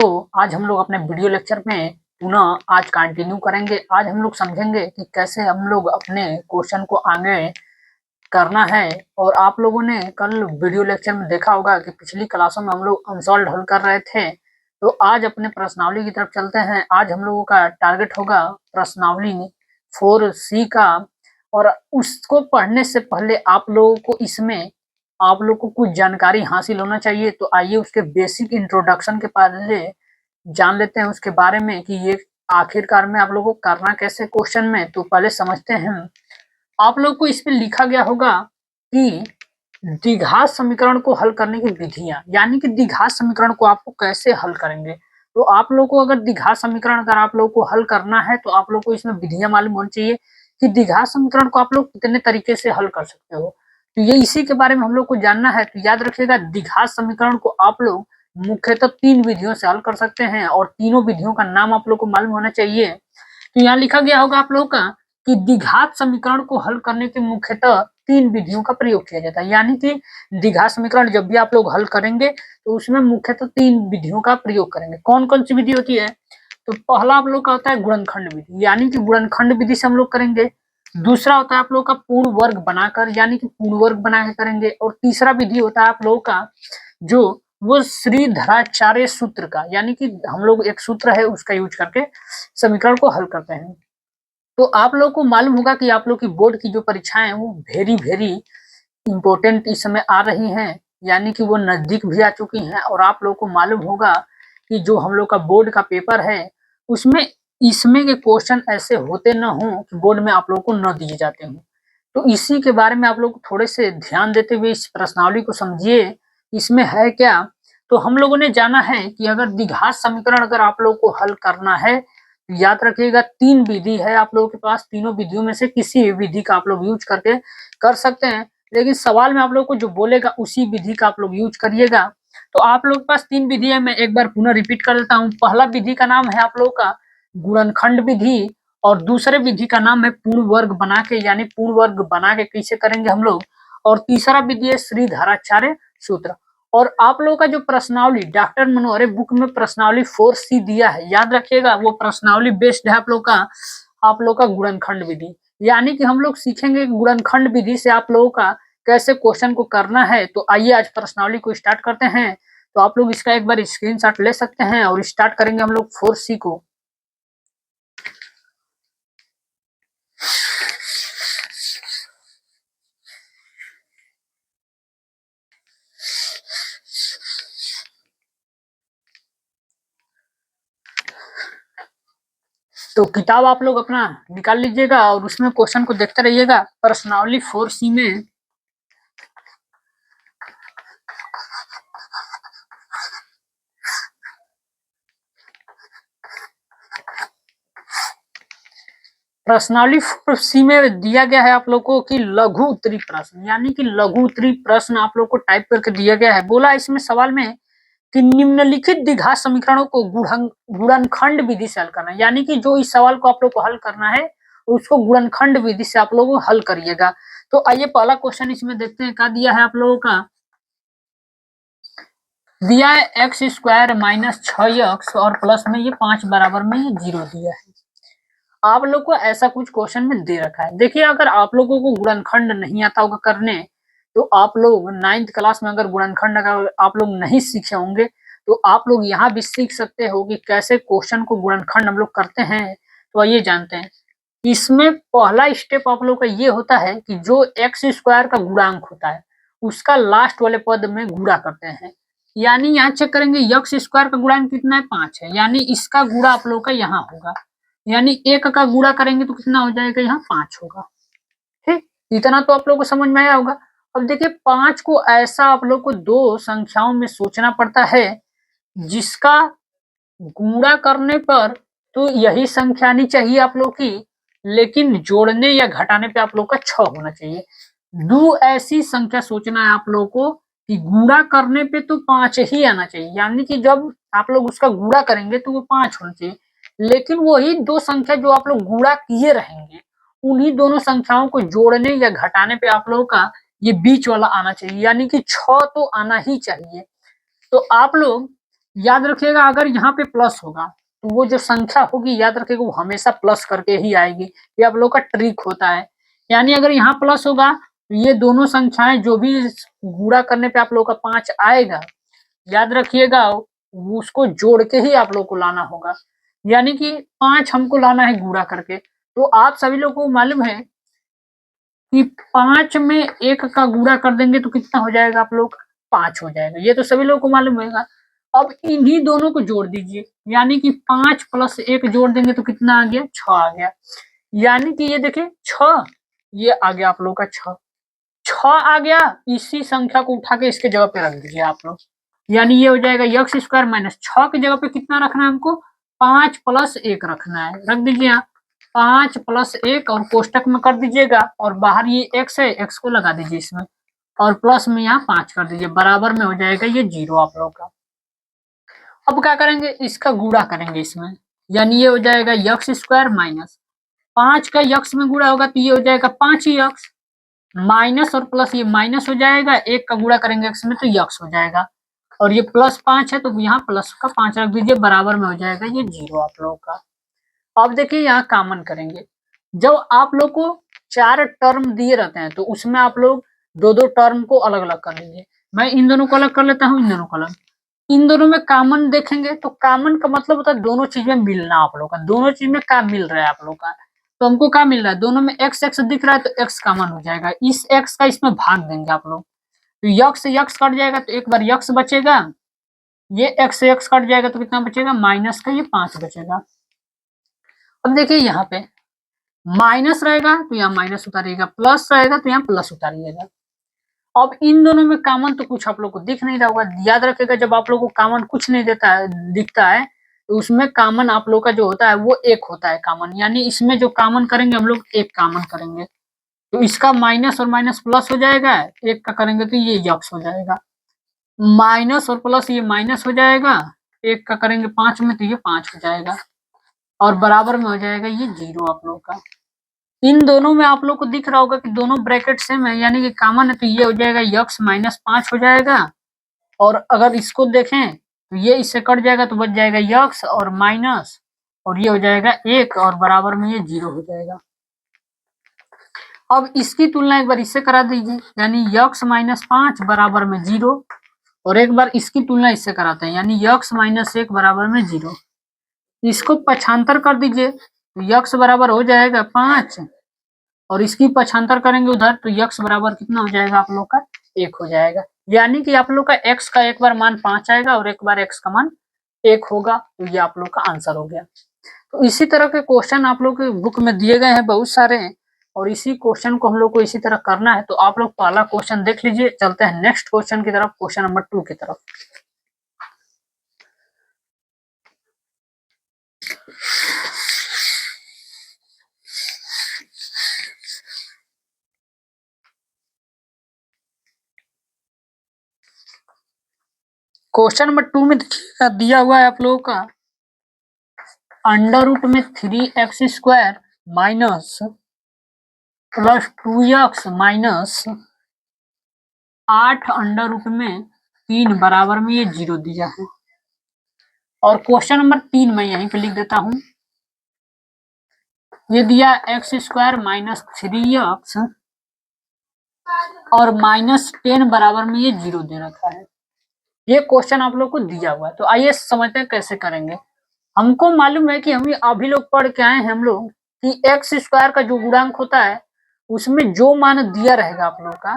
आज हम लोग अपने वीडियो लेक्चर में पुनः आज कंटिन्यू करेंगे। आज हम लोग समझेंगे कि कैसे हम लोग अपने क्वेश्चन को आगे करना है। और आप लोगों ने कल वीडियो लेक्चर में देखा होगा कि पिछली क्लासों में हम लोग अनसॉल्व्ड हल कर रहे थे। तो आज अपने प्रश्नावली की तरफ चलते हैं। आज हम लोगों का टारगेट होगा प्रश्नावली 4C का। और उसको पढ़ने से पहले आप लोगों को इसमें आप लोग को कुछ जानकारी हासिल होना चाहिए। तो आइए उसके बेसिक इंट्रोडक्शन के पहले जान लेते हैं उसके बारे में कि ये आखिरकार में आप लोगों को करना कैसे क्वेश्चन में। तो पहले समझते हैं। आप लोग को इसमें लिखा गया होगा कि द्विघात समीकरण को हल करने की विधियां, यानी कि द्विघात समीकरण को आपको कैसे हल करेंगे। तो आप लोग को अगर द्विघात समीकरण अगर आप लोग को हल करना है तो आप लोग को इसमें विधियां मालूम होनी चाहिए कि द्विघात समीकरण को आप लोग कितने तरीके से हल कर सकते हो। तो ये इसी के बारे में हम लोग को जानना है। तो याद रखिएगा, द्विघात समीकरण को आप लोग मुख्यतः 3 विधियों से हल कर सकते हैं और तीनों विधियों का नाम आप लोग को मालूम होना चाहिए। तो यहाँ लिखा गया होगा आप लोग का कि द्विघात समीकरण को हल करने के मुख्यतः 3 विधियों का प्रयोग किया जाता है। यानी कि द्विघात समीकरण जब भी आप लोग हल करेंगे तो उसमें मुख्यतः 3 विधियों का प्रयोग करेंगे। कौन कौन सी विधि होती है? तो पहला आप लोग का होता है गुणनखंड विधि, यानी कि गुणनखंड विधि से हम लोग करेंगे। दूसरा होता है आप लोग का पूर्ण वर्ग बनाकर, यानी कि पूर्ण वर्ग बना के करेंगे। और तीसरा विधि होता है आप लोगों का जो वो श्रीधराचार्य सूत्र का, यानी कि हम लोग एक सूत्र है उसका यूज करके समीकरण को हल करते हैं। तो आप लोग को मालूम होगा कि आप लोग की बोर्ड की जो परीक्षाएं हैं वो वेरी इंपॉर्टेंट इस समय आ रही हैं, यानी कि वो नजदीक भी आ चुकी हैं। और आप लोग को मालूम होगा कि जो हम लोग का बोर्ड का पेपर है उसमें इसमें के क्वेश्चन ऐसे होते न हो कि बोर्ड में आप लोग को न दिए जाते हों। तो इसी के बारे में आप लोग थोड़े से ध्यान देते हुए इस प्रश्नावली को समझिए, इसमें है क्या। तो हम लोगों ने जाना है कि अगर द्विघात समीकरण अगर आप लोग को हल करना है, याद रखिएगा 3 विधि है आप लोगों के पास। तीनों विधियों में से किसी भी विधि का आप लोग यूज करके कर सकते हैं, लेकिन सवाल में आप लोग को जो बोलेगा उसी विधि का आप लोग यूज करिएगा। तो आप लोग के पास 3 विधि है, मैं एक बार पुनः रिपीट कर देता हूँ। पहला विधि का नाम है आप लोग का गुणनखंड विधि, और दूसरे विधि का नाम है पूर्ण वर्ग बना के, यानी पूर्ण वर्ग बना के कैसे करेंगे हम लोग। और तीसरा विधि है श्रीधराचार्य सूत्र। और आप लोगों का जो प्रश्नावली डॉक्टर मनोहरे बुक में प्रश्नावली 4C दिया है, याद रखिएगा वो प्रश्नावली बेस्ड है आप लोग का गुणनखंड विधि। यानी कि हम लोग सीखेंगे गुणनखंड विधि से आप लोगों का कैसे क्वेश्चन को करना है। तो आइए आज प्रश्नावली को स्टार्ट करते हैं। तो आप लोग इसका एक बार स्क्रीनशॉट ले सकते हैं और स्टार्ट करेंगे हम लोग 4C को। तो किताब आप लोग अपना निकाल लीजिएगा और उसमें क्वेश्चन को देखते रहिएगा। प्रश्नावली 4C में प्रश्नावली 4C में दिया गया है आप लोग को कि लघु उत्तरी प्रश्न, यानी कि लघु उत्तरी प्रश्न आप लोग को टाइप करके दिया गया है। बोला इसमें सवाल में कि निम्नलिखित द्विघात समीकरणों को गुणनखंड विधि से हल करना, यानी कि जो इस सवाल को आप लोग को हल करना है उसको गुणनखंड विधि से आप लोग हल करिएगा। तो आइए पहला क्वेश्चन इसमें देखते हैं क्या दिया है आप लोगों का। दिया है x² - 6x और प्लस में ये 5 बराबर में ये 0 दिया है। आप लोग को ऐसा कुछ क्वेश्चन में दे रखा है। देखिए, अगर आप लोगों को गुणनखंड नहीं आता होगा करने, तो आप लोग 9th क्लास में अगर गुणनखंड अगर आप लोग नहीं सीखे होंगे तो आप लोग यहाँ भी सीख सकते हो कि कैसे क्वेश्चन को गुणनखंड हम लोग करते हैं। तो आइए जानते हैं। इसमें पहला स्टेप आप लोग का ये होता है कि जो x² का गुणांक होता है उसका लास्ट वाले पद में गुणा करते हैं। यानी यहाँ चेक करेंगे x² का गुणांक कितना है, 5 है, यानी इसका गुणा आप लोग का यहाँ होगा। यानी 1 का गुणा करेंगे तो कितना हो जाएगा, यहाँ 5 होगा। ठीक, इतना तो आप लोग को समझ में आया होगा। अब देखिए 5 को ऐसा आप लोग को 2 संख्याओं में सोचना पड़ता है जिसका गुणा करने पर तो यही संख्या आनी चाहिए आप लोग की, लेकिन जोड़ने या घटाने पे आप लोग का 6 होना चाहिए। 2 ऐसी संख्या सोचना है आप लोग को कि गुणा करने पे तो 5 ही आना चाहिए, यानी कि जब आप लोग उसका गुणा करेंगे तो वो 5 होना चाहिए। लेकिन वही 2 संख्या जो आप लोग गुणा किए रहेंगे उन्हीं दोनों संख्याओं को जोड़ने या घटाने पे आप लोगों का ये बीच वाला आना चाहिए, यानी कि 6 तो आना ही चाहिए। तो आप लोग याद रखिएगा अगर यहाँ पे प्लस होगा तो वो जो संख्या होगी याद रखिएगा वो हमेशा प्लस करके ही आएगी। ये आप लोग का ट्रिक होता है। यानी अगर यहाँ प्लस होगा तो ये दोनों संख्याएं जो भी गुणा करने पे आप लोग का 5 आएगा, याद रखिएगा उसको जोड़ के ही आप लोग को लाना होगा। यानी कि 5 हमको लाना है गुणा करके। तो आप सभी लोग को मालूम है कि 5 में 1 का गुणा कर देंगे तो कितना हो जाएगा आप लोग, 5 हो जाएगा। ये तो सभी लोगों को मालूम होगा। अब इन्हीं दोनों को जोड़ दीजिए, यानी कि 5 प्लस 1 जोड़ देंगे तो कितना आ गया, 6 आ गया। यानी कि ये देखिए 6, ये आ गया आप लोग का 6, 6 आ गया। इसी संख्या को उठा के इसके जगह पे रख दीजिए आप लोग, यानी ये हो जाएगा एक्स स्क्वायर माइनस 6 की जगह पे कितना रखना है हमको, 5 प्लस 1 रखना है। रख दीजिए यहाँ 5 प्लस 1 और कोष्टक में कर दीजिएगा, और बाहर ये x है, x को लगा दीजिए इसमें, और प्लस में यहाँ 5 कर दीजिए, बराबर में हो जाएगा ये 0 आप लोग का। अब क्या करेंगे, इसका गुणा करेंगे इसमें, यानी ये हो जाएगा एक्स स्क्वायर माइनस 5 का x में गुणा होगा तो ये हो जाएगा 5 ही x, माइनस और प्लस ये माइनस हो जाएगा, 1 का गुणा करेंगे x में तो x हो जाएगा, और ये प्लस 5 है तो यहाँ प्लस का 5 रख दीजिए, बराबर में हो जाएगा ये 0 आप लोगों का। अब देखिए यहाँ कॉमन करेंगे। जब आप लोग को 4 टर्म दिए रहते हैं तो उसमें आप लोग 2-2 टर्म को अलग अलग कर लीजिए। मैं इन दोनों को अलग कर लेता हूँ, इन दोनों को अलग। इन दोनों में कॉमन देखेंगे तो कॉमन का मतलब होता है दोनों चीज में मिलना आप लोग का, दोनों चीज में क्या मिल रहा है आप लोग का। तो हमको क्या मिल रहा है, दोनों में एक्स एक्स दिख रहा है तो एक्स कॉमन हो जाएगा, इस एक्स का इसमें भाग देंगे आप लोग, तो यक्स से यक्स कट जाएगा तो एक बार यक्स बचेगा, ये एक्स से एक्स कट जाएगा तो कितना बचेगा, माइनस का ये 5 बचेगा। अब देखिए यहाँ पे माइनस रहेगा तो यहाँ माइनस उतारिएगा, प्लस रहेगा तो यहाँ प्लस उतारिएगा। अब इन दोनों में कॉमन तो कुछ आप लोग को दिख नहीं रहा होगा। याद रखिएगा जब आप लोग को कॉमन कुछ नहीं देता है, दिखता है, तो उसमें कॉमन आप लोग का जो होता है वो 1 होता है कॉमन, यानी इसमें जो कॉमन करेंगे हम लोग 1 कॉमन करेंगे, तो इसका माइनस और माइनस प्लस हो जाएगा, 1 का करेंगे तो ये यक्स हो जाएगा, माइनस और प्लस ये माइनस हो जाएगा, 1 का करेंगे 5 में तो ये 5 हो जाएगा, और बराबर में हो जाएगा ये 0 आप लोग का। इन दोनों में आप लोग को दिख रहा होगा कि दोनों ब्रैकेट सेम है, यानी कि कॉमन है, तो ये हो जाएगा यक्स माइनस 5 हो जाएगा, और अगर इसको देखें तो ये इससे कट जाएगा तो बच जाएगा यक्स और माइनस, और ये हो जाएगा 1 और बराबर में ये 0 हो जाएगा। अब इसकी तुलना एक बार इससे करा दीजिए, यानी यक्स माइनस 5 बराबर में 0, और एक बार इसकी तुलना इससे कराते हैं, यानी यक्स माइनस 1 बराबर में 0। इसको पक्षांतर कर दीजिए तो यक्स बराबर हो जाएगा 5, और इसकी पक्षांतर करेंगे उधर तो यक्स बराबर कितना हो जाएगा आप लोग का, 1 हो जाएगा। यानी कि आप लोग का एक्स का एक बार मान 5 आएगा और एक बार एक्स का मान 1 होगा, तो ये आप लोग का आंसर हो गया। तो इसी तरह के क्वेश्चन आप लोग के बुक में दिए गए हैं बहुत सारे हैं, और इसी क्वेश्चन को हम लोग को इसी तरह करना है। तो आप लोग पहला क्वेश्चन देख लीजिए, चलते हैं नेक्स्ट क्वेश्चन की तरफ, क्वेश्चन नंबर 2 की तरफ। क्वेश्चन नंबर 2 में देखिएगा दिया हुआ है आप लोगों का अंडर रूट में 3x square minus plus 2x minus 8 under root में 3 बराबर में ये 0 दिया है। और क्वेश्चन नंबर 3 मैं यहीं पे लिख देता हूं, ये दिया एक्स स्क्वायर माइनस 3x और माइनस 10 बराबर में ये 0 दे रखा है। ये क्वेश्चन आप लोग को दिया हुआ है, तो आइए समझते हैं कैसे करेंगे। हमको मालूम है कि हम अभी लोग पढ़ के आए हैं हम लोग कि एक्स स्क्वायर का जो गुणांक होता है उसमें जो मान दिया रहेगा आप लोग का